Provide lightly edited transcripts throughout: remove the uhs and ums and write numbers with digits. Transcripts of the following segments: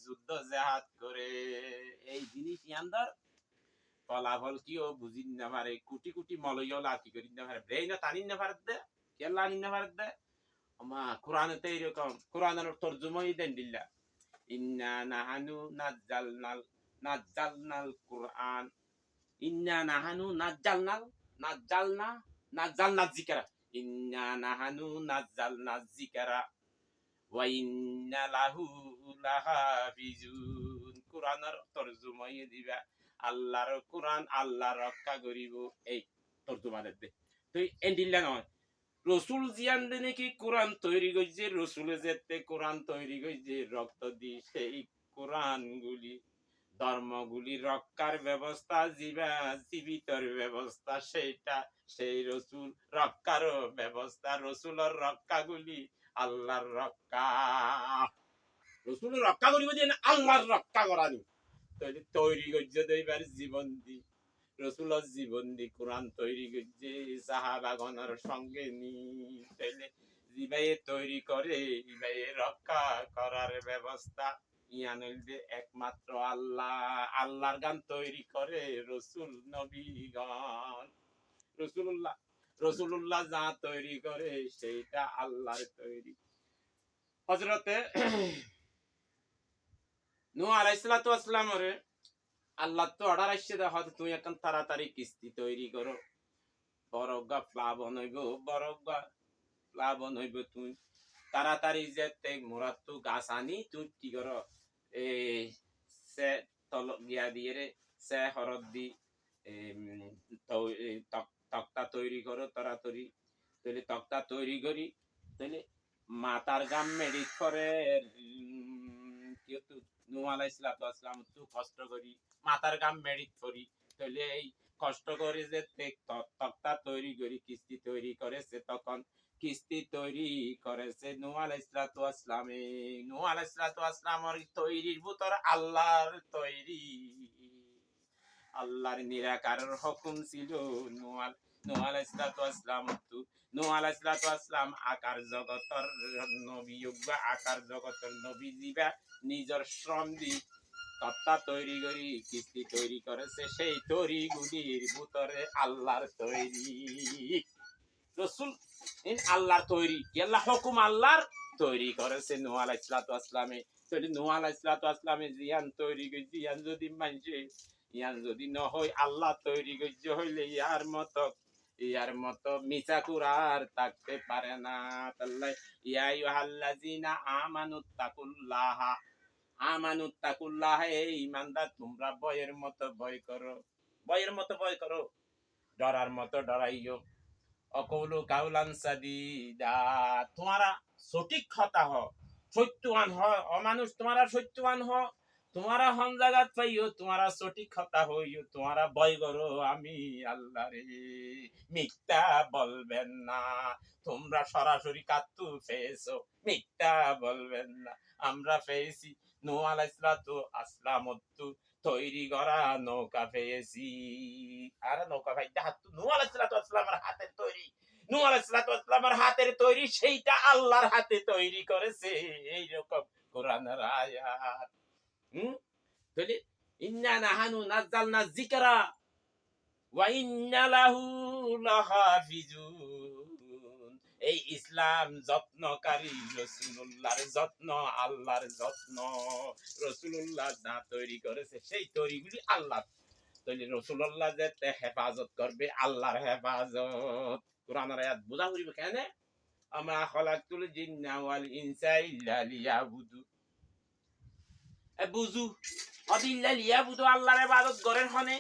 যুদ্ধ জেহাদ করে এই জিনিস ইয়ান্দার ফলাফল কি ও বুঝিন না পারে কোটি কোটি মলয় লাকি করি না পারে ব্রেইন টানিন না পারে দে কেলা নিন না পারে দে আমা কোরআনেতে এরকম কোরআনের তরজমাই দেন দিল্লা ইন্না নাহানু নাজ্জালনাল কোরআন ইন্না নাহানু নাজ্জালনা যিকরা ইন্না নাহানু নাজ্জালনা যিকরা ওয়া ইন্না লাহু লাহাফিজুন কোরআনের তরজমাই দিবা আল্লাহর কোরআন আল্লাহ রক্ষা করিব এই তরজমা দে তুই এন্ডিল্লা নয় রসুল জিয়ান দিনে কি কোরআন তৈরি করছে রসুলে যেতে কোরআন তৈরি করছে রক্ত দি সেই কোরআনগুলি ধর্মগুলি রক্ষার ব্যবস্থা জীবিতর ব্যবস্থা সেইটা সেই রসুল রক্ষারও ব্যবস্থা রসুলের রক্ষাগুলি আল্লাহর রক্ষা রসুলের রক্ষা করিব দিয়ে আল্লাহর রক্ষা করানি তৈরি করছে দইবার জীবন দি রসুলের জীবন দি কোরআন তৈরি করছে সাহাবাগণের সঙ্গে নি তাইলে জিবাইয়ে তৈরি করে ইবাইয়ে রক্ষা করার ব্যবস্থা ইয়ানইলবে একমাত্র আল্লাহ আল্লাহর গান তৈরি করে রসুল নবীগণ রসুলুল্লাহ যা তৈরি করে সেইটা আল্লাহর তৈরি হযরতে নূহ আলাইহিস সালাতু ওয়াস সালামের আল্লাহ তো অর্ডার আসছে হয়তো তুমি এখন তাড়াতাড়ি কিস্তি তৈরি করো বরগা প্লাবন হইব তুমি তাড়াতাড়ি যেতে মোরাত তো গাছ আনি তুই কি করো সে তল গিয়া দিয়ে রে সে হরদ দি তক্তা তৈরি করো তাড়াতাড়ি তাহলে তক্তা তৈরি করি তাহলে মাতার গাম মেডিট করে কেউ নূহ আলাইহিস সালাম তো কষ্ট করি মাতার গাম মেডিট করি তাহলে এই কষ্ট করে যে তক্তা তৈরি করি কিস্তি তৈরি করেছে তখন কিস্তি তৈরি করেছে নূহ আলাইহিস সালামের তৈরির ভিতর আল্লাহর তৈরি আল্লাহর নিরাকারের হুকুম ছিল নূহ আলাইহিস সালাম আকার জগতের নবী বা আকার জগতের নবী জিবা নিজের শ্রম দি তক্তা তৈরি করি কিস্তি তৈরি করেছে সেই তৈরিগুলির ভিতরে আল্লাহর তৈরি রসুল আল্লাহর তৈরি আল্লাহ হুকুম আল্লাহর তৈরি করেছে নূহ আলাইহিস সালামে তাহলে নূহ আলাইহিস সালামে জিয়ান তৈরি করছে ইয়ান যদি মানছে ইয়ান যদি ন হয় আল্লাহ তৈরি করছে হইলে ইয়ার মতো মিছা কুরার থাকতে পারে না তাল্লাই ইয়া আইয়ুহাল্লাযিনা আমানুত্তাকুল্লাহ এই ইমানদার তোমরা ভয়ের মতো ভয় করো ডরার মতো ডরাইও অকৌলু কাউলান সাদিদা তোমারা সঠিক কথা হ সত্যবান হ অমানুষ তোমারা সত্যবান হ তোমারা হন জাগাত পাইও তোমারা সঠিক কথা হইও তোমারা ভয় করো আমি আল্লাহ রে মিথ্যা বলবেন না তোমরা সরাসরি কাত্তু পেয়েছো মিথ্যা বলবেন না আমরা পেয়েছি নূহ আলাইহিস সালাম তৈরি করা নৌকা পেয়েছি আর নৌকা ভাই নূহ আলাইহিস সালামের হাতের তৈরি নূহ আলাইহিস সালামের হাতের তৈরি সেইটা আল্লাহর হাতে তৈরি করেছে এইরকম কোরআনের আয়াত তাহলে ইন্না নাহানু নাযালনা যিকরা ওয়া ইন্না লাহু লাহাফিজুন এই ইসলাম যত্নকারী রাসূলুল্লাহর যত্ন আল্লাহর যত্ন রাসূলুল্লাহ যা তৈরি করেছে সেই তৈরিগুলি আল্লাহ তাহলে রাসূলুল্লাহ যেতে হেফাজত করবে আল্লাহর হেফাজত কোরআনের আয়াত বুঝা হইবে কেন আমা খালাকতুল জিন্না ওয়াল ইনসা ইল্লা লিয়াবুদু বুঝু অদিল্লা লিয়াবুদু আল্লাহর ইবাদত করেন হনে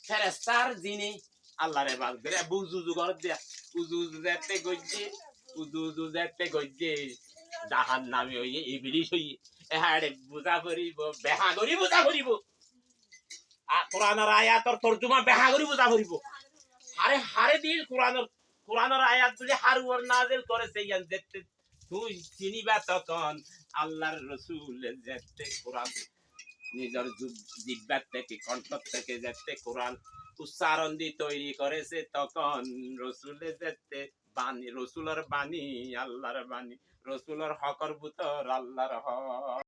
ফেরেশতার জিনি আল্লাহর ইবাদত করে বুঝু ঘর দিয়া উজু যেতে গজ্জে জাহান্নামে হইয়ে ইবলিশ হইয়ে এহাড়ে বুঝা করিব বেহা করি বুঝা করিব কোরআনের আয়াতের তরজমা বেহা করি বুঝা করিব হারে দিল কোরআনের আয়াত গুলি হারুয়ার নাজিল করেছে ইয়ান দেখতে তুই চিনিবা তখন আল্লাহর রাসূল যেতে কোরআন নিজের জিহ্বা থেকে কণ্ঠ থেকে যেতে কোরআন উচ্চারণ দিয়ে তৈরি করেছে তখন রসুলের যেতে বাণী রসুলের বাণী আল্লাহর বাণী রসুলের হকর ভিতর আল্লাহর হক